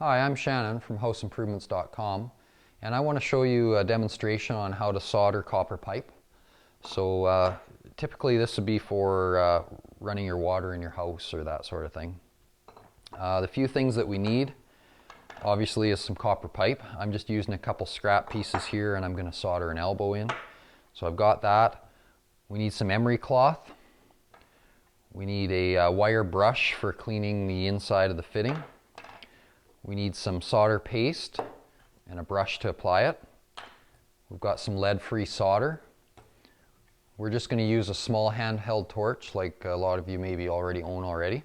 Hi, I'm Shannon from houseimprovements.com, and I want to show you a demonstration on how to solder copper pipe. So typically this would be for running your water in your house or that sort of thing. The few things that we need obviously is some copper pipe. I'm just using a couple scrap pieces here and I'm going to solder an elbow in. So I've got that. We need some emery cloth. We need a wire brush for cleaning the inside of the fitting. We need some solder paste and a brush to apply it. We've got some lead-free solder. We're just going to use a small handheld torch like a lot of you maybe already own already.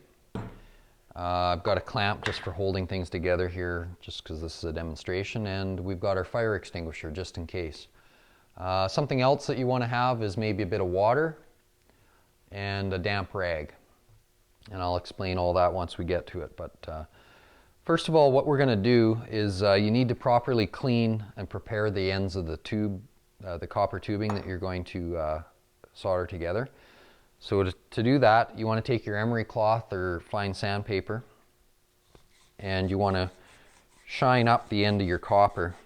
I've got a clamp just for holding things together here just because this is a demonstration, and we've got our fire extinguisher just in case. Something else that you want to have is maybe a bit of water and a damp rag, and I'll explain all that once we get to it. But first of all, what we're going to do is you need to properly clean and prepare the ends of the tube, the copper tubing that you're going to solder together. So to do that, you want to take your emery cloth or fine sandpaper and you want to shine up the end of your copper.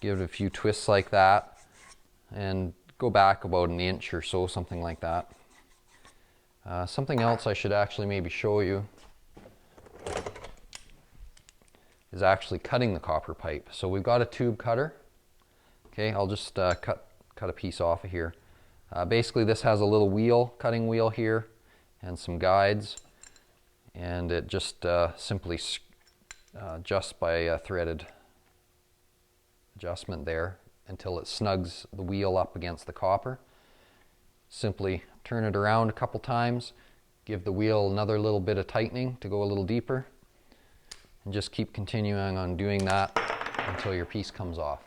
Give it a few twists like that and go back about an inch or so, something like that. Something else I should actually maybe show you is actually cutting the copper pipe. So we've got a tube cutter. Okay, I'll just cut a piece off of here. Basically this has a little wheel, cutting wheel here, and some guides, and it just simply adjusts by a threaded adjustment there until it snugs the wheel up against the copper. Simply turn it around a couple times, give the wheel another little bit of tightening to go a little deeper, and just keep continuing on doing that until your piece comes off.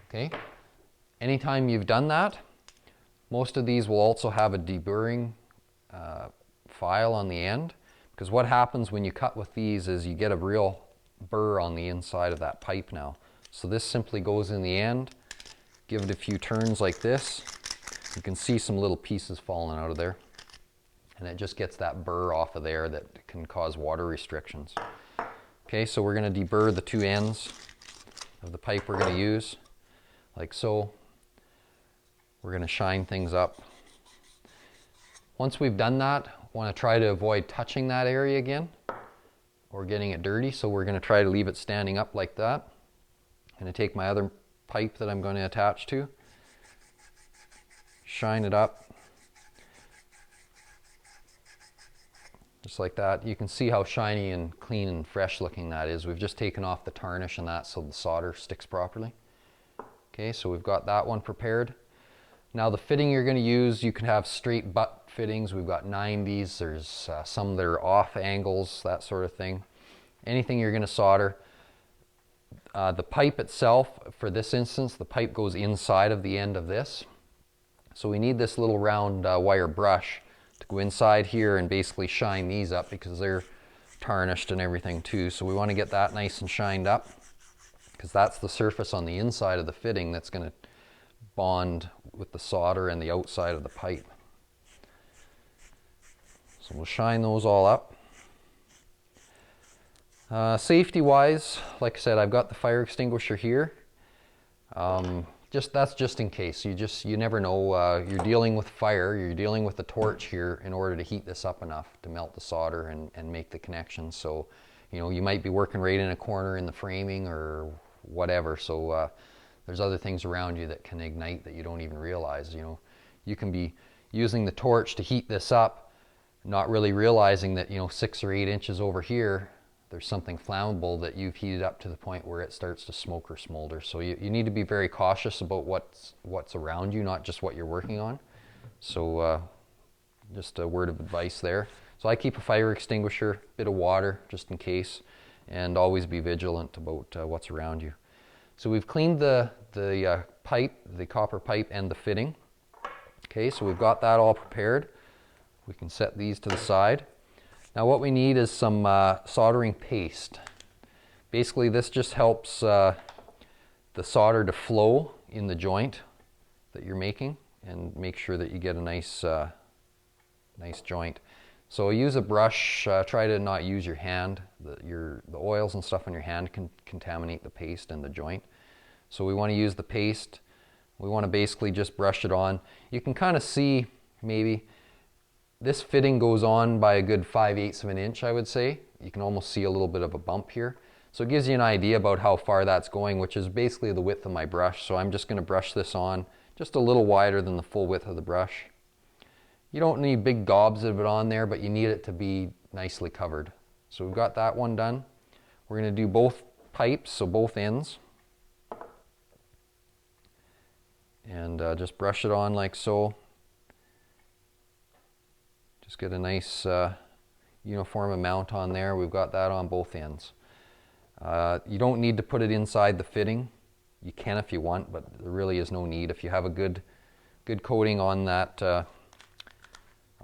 Okay? Anytime you've done that, most of these will also have a deburring file on the end, because what happens when you cut with these is you get a real burr on the inside of that pipe now. So this simply goes in the end, give it a few turns like this. You can see some little pieces falling out of there, and it just gets that burr off of there that can cause water restrictions. Okay, so we're going to deburr the two ends of the pipe we're going to use, like so. We're going to shine things up. Once we've done that, I want to try to avoid touching that area again or getting it dirty, so we're going to try to leave it standing up like that. I'm going to take my other pipe that I'm going to attach to, shine it up, just like that. You can see how shiny and clean and fresh looking that is. We've just taken off the tarnish and that so the solder sticks properly. Okay, so we've got that one prepared. Now the fitting you're going to use, you can have straight butt fittings. We've got 90s, there's some that are off angles, that sort of thing. Anything you're going to solder. The pipe itself, for this instance, the pipe goes inside of the end of this. So we need this little round wire brush to go inside here and basically shine these up because they're tarnished and everything too. So we want to get that nice and shined up because that's the surface on the inside of the fitting that's going to bond with the solder and the outside of the pipe. So we'll shine those all up. Safety wise, like I said, I've got the fire extinguisher here. That's just in case. You never know. You're dealing with fire, you're dealing with the torch here in order to heat this up enough to melt the solder and make the connection. So, you know, you might be working right in a corner in the framing or whatever. So there's other things around you that can ignite that you don't even realize. You know, you can be using the torch to heat this up, not really realizing that, you know, 6 or 8 inches over here, there's something flammable that you've heated up to the point where it starts to smoke or smolder. So you need to be very cautious about what's around you, not just what you're working on. So just a word of advice there. So I keep a fire extinguisher, bit of water just in case, and always be vigilant about what's around you. So we've cleaned the pipe, the copper pipe, and the fitting. Okay, so we've got that all prepared. We can set these to the side. Now what we need is some soldering paste. Basically this just helps the solder to flow in the joint that you're making and make sure that you get a nice joint. So use a brush, try to not use your hand. the oils and stuff on your hand can contaminate the paste and the joint. So we want to use the paste. We want to basically just brush it on. You can kind of see maybe this fitting goes on by a good 5/8 of an inch, I would say. You can almost see a little bit of a bump here. So it gives you an idea about how far that's going, which is basically the width of my brush. So I'm just going to brush this on just a little wider than the full width of the brush. You don't need big gobs of it on there, but you need it to be nicely covered. So we've got that one done. We're going to do both pipes, so both ends. And just brush it on like so. Just get a nice uniform amount on there. We've got that on both ends. You don't need to put it inside the fitting. You can if you want, but there really is no need. If you have a good coating on that,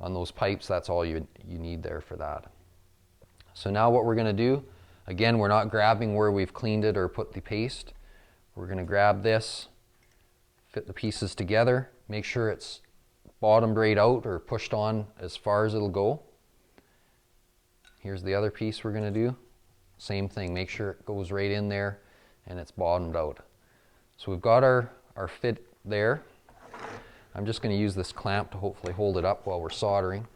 on those pipes, that's all you need there for that. So now what we're going to do, again, we're not grabbing where we've cleaned it or put the paste. We're going to grab this, fit the pieces together, make sure it's bottomed right out or pushed on as far as it'll go. Here's the other piece we're going to do. Same thing, make sure it goes right in there and it's bottomed out. So we've got our fit there. I'm just going to use this clamp to hopefully hold it up while we're soldering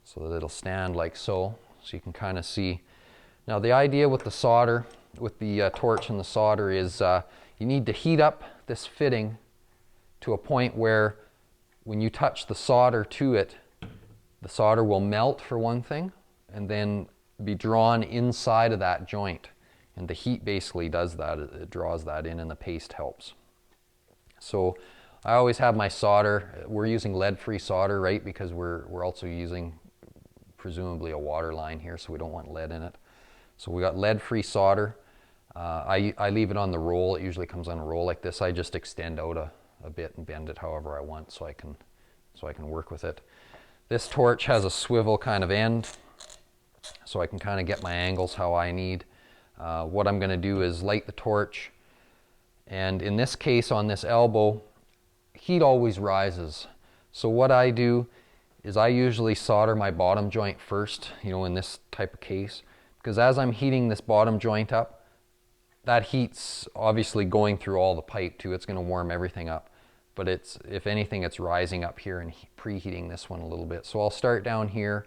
so that it'll stand like so you can kind of see. Now the idea with the solder, with the torch and the solder is you need to heat up this fitting to a point where when you touch the solder to it, the solder will melt for one thing and then be drawn inside of that joint. And the heat basically does that. It draws that in and the paste helps. So I always have my solder. We're using lead-free solder, right? Because we're also using presumably a water line here, so we don't want lead in it. So we got lead-free solder. I leave it on the roll. It usually comes on a roll like this. I just extend out a bit and bend it however I want so I can work with it. This torch has a swivel kind of end, so I can kind of get my angles how I need. What I'm going to do is light the torch, and in this case on this elbow, heat always rises. So what I do is I usually solder my bottom joint first, in this type of case, because as I'm heating this bottom joint up, that heat's obviously going through all the pipe too. It's going to warm everything up, but if anything, it's rising up here and preheating this one a little bit. So I'll start down here,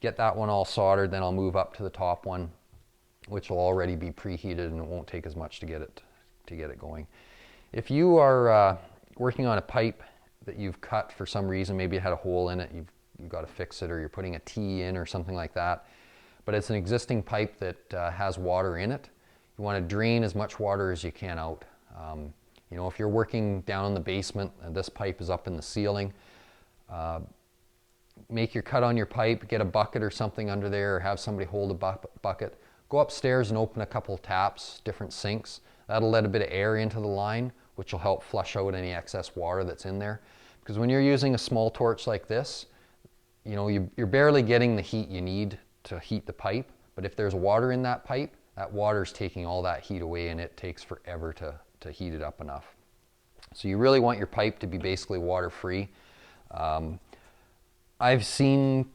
get that one all soldered, then I'll move up to the top one, which will already be preheated, and it won't take as much to get it going. If you are working on a pipe that you've cut for some reason, maybe it had a hole in it, you've got to fix it, or you're putting a T in or something like that, but it's an existing pipe that has water in it, you want to drain as much water as you can out. If you're working down in the basement and this pipe is up in the ceiling, make your cut on your pipe, get a bucket or something under there, or have somebody hold a bucket. Go upstairs and open a couple taps, different sinks. That'll let a bit of air into the line, which will help flush out any excess water that's in there. Because when you're using a small torch like this, you're barely getting the heat you need to heat the pipe. But if there's water in that pipe, that water's taking all that heat away, and it takes forever to heat it up enough. So you really want your pipe to be basically water-free. I've seen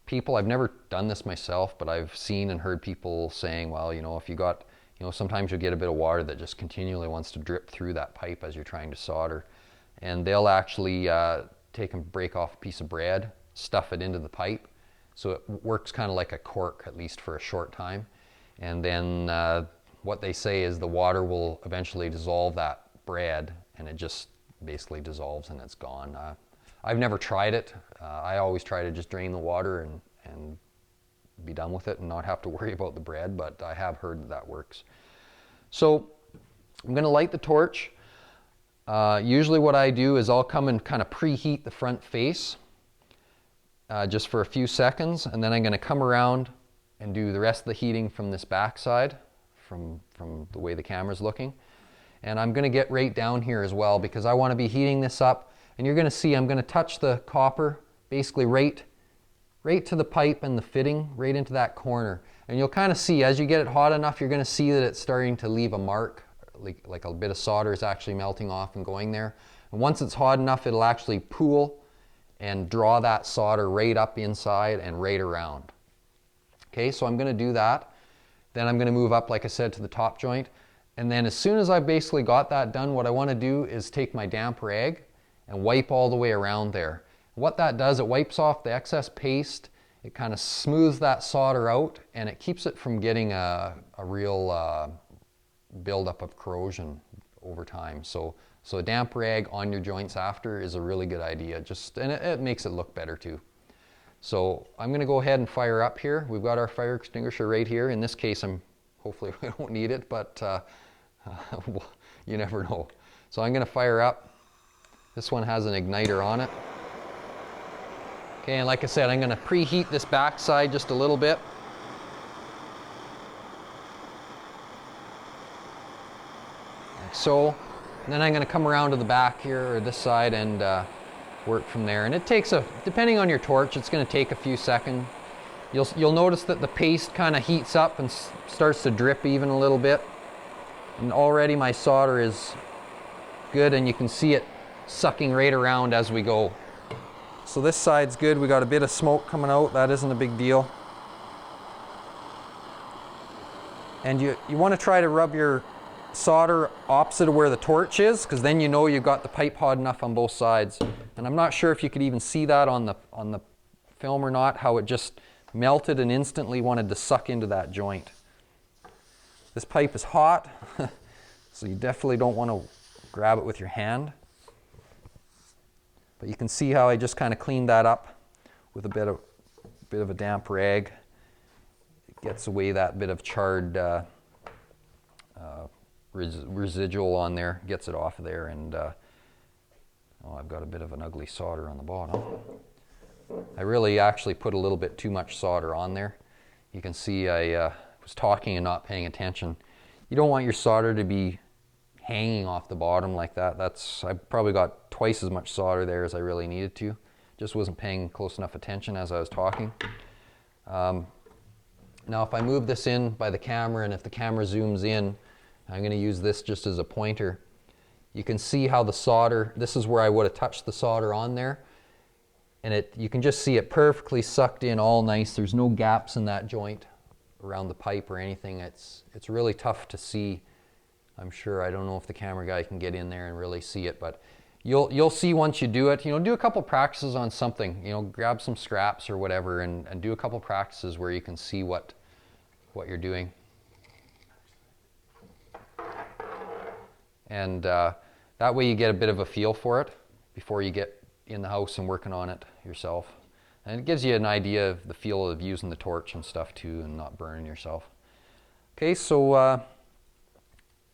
people, I've never done this myself, but I've seen and heard people saying, well, if you got, sometimes you'll get a bit of water that just continually wants to drip through that pipe as you're trying to solder. And they'll actually take and break off a piece of bread, stuff it into the pipe. So it works kind of like a cork, at least for a short time. And then what they say is the water will eventually dissolve that bread, and it just basically dissolves and it's gone. I've never tried it. I always try to just drain the water and be done with it and not have to worry about the bread, but I have heard that works. So I'm going to light the torch. Usually what I do is I'll come and kind of preheat the front face just for a few seconds, and then I'm going to come around and do the rest of the heating from this back side, from the way the camera's looking. And I'm going to get right down here as well, because I want to be heating this up. And you're going to see I'm going to touch the copper basically right to the pipe and the fitting, right into that corner. And you'll kind of see, as you get it hot enough, you're going to see that it's starting to leave a mark, like a bit of solder is actually melting off and going there. And once it's hot enough, it'll actually pool and draw that solder right up inside and right around. Okay, so I'm going to do that. Then I'm going to move up, like I said, to the top joint. And then as soon as I've basically got that done, what I want to do is take my damp rag and wipe all the way around there. What that does, it wipes off the excess paste, it kind of smooths that solder out, and it keeps it from getting a real buildup of corrosion over time. So a damp rag on your joints after is a really good idea, and it makes it look better too. So I'm going to go ahead and fire up here. We've got our fire extinguisher right here. In this case, hopefully we don't need it, but you never know. So I'm going to fire up. This one has an igniter on it. Okay, and like I said, I'm going to preheat this backside just a little bit. Like so. And then I'm going to come around to the back here, or this side, and work from there. And it takes depending on your torch, it's going to take a few seconds. You'll notice that the paste kind of heats up and starts to drip even a little bit. And already my solder is good, and you can see it sucking right around as we go. So this side's good. We got a bit of smoke coming out. That isn't a big deal. And you want to try to rub your solder opposite of where the torch is, because then you know you've got the pipe hot enough on both sides. And I'm not sure if you could even see that on the film or not, how it just melted and instantly wanted to suck into that joint. This pipe is hot, so you definitely don't want to grab it with your hand. But you can see how I just kind of cleaned that up with a bit of a damp rag. It gets away that bit of charred residual on there, gets it off of there, and oh, I've got a bit of an ugly solder on the bottom. I really actually put a little bit too much solder on there. You can see I was talking and not paying attention. You don't want your solder to be hanging off the bottom like that. I probably got twice as much solder there as I really needed to. Just wasn't paying close enough attention as I was talking. Now if I move this in by the camera, and if the camera zooms in, I'm going to use this just as a pointer. You can see how the solder, this is where I would have touched the solder on there, and you can just see it perfectly sucked in all nice. There's no gaps in that joint around the pipe or anything. It's really tough to see. I'm sure, I don't know if the camera guy can get in there and really see it, but you'll see once you do it. Do a couple practices on something. Grab some scraps or whatever, and do a couple practices where you can see what you're doing. And that way you get a bit of a feel for it before you get in the house and working on it yourself. And it gives you an idea of the feel of using the torch and stuff too, and not burning yourself. Okay, so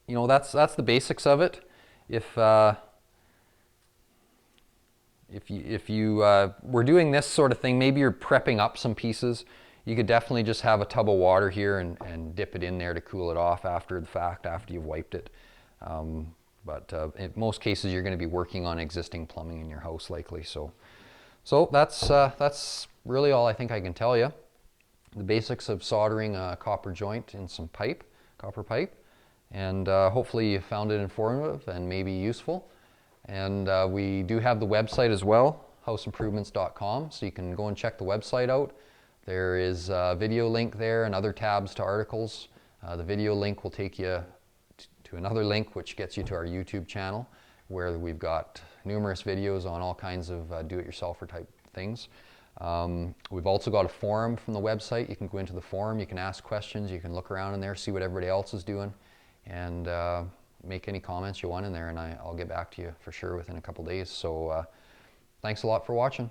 that's the basics of it. If you were doing this sort of thing, maybe you're prepping up some pieces, you could definitely just have a tub of water here and dip it in there to cool it off after the fact, after you've wiped it. But in most cases, you're going to be working on existing plumbing in your house likely. So that's really all I think I can tell you. The basics of soldering a copper joint in some copper pipe. And hopefully you found it informative and maybe useful. And we do have the website as well, houseimprovements.com, so you can go and check the website out. There is a video link there and other tabs to articles. The video link will take you to another link which gets you to our YouTube channel, where we've got numerous videos on all kinds of do-it-yourselfer type things. We've also got a forum from the website. You can go into the forum, you can ask questions, you can look around in there, see what everybody else is doing, and make any comments you want in there, and I'll get back to you for sure within a couple days. So thanks a lot for watching.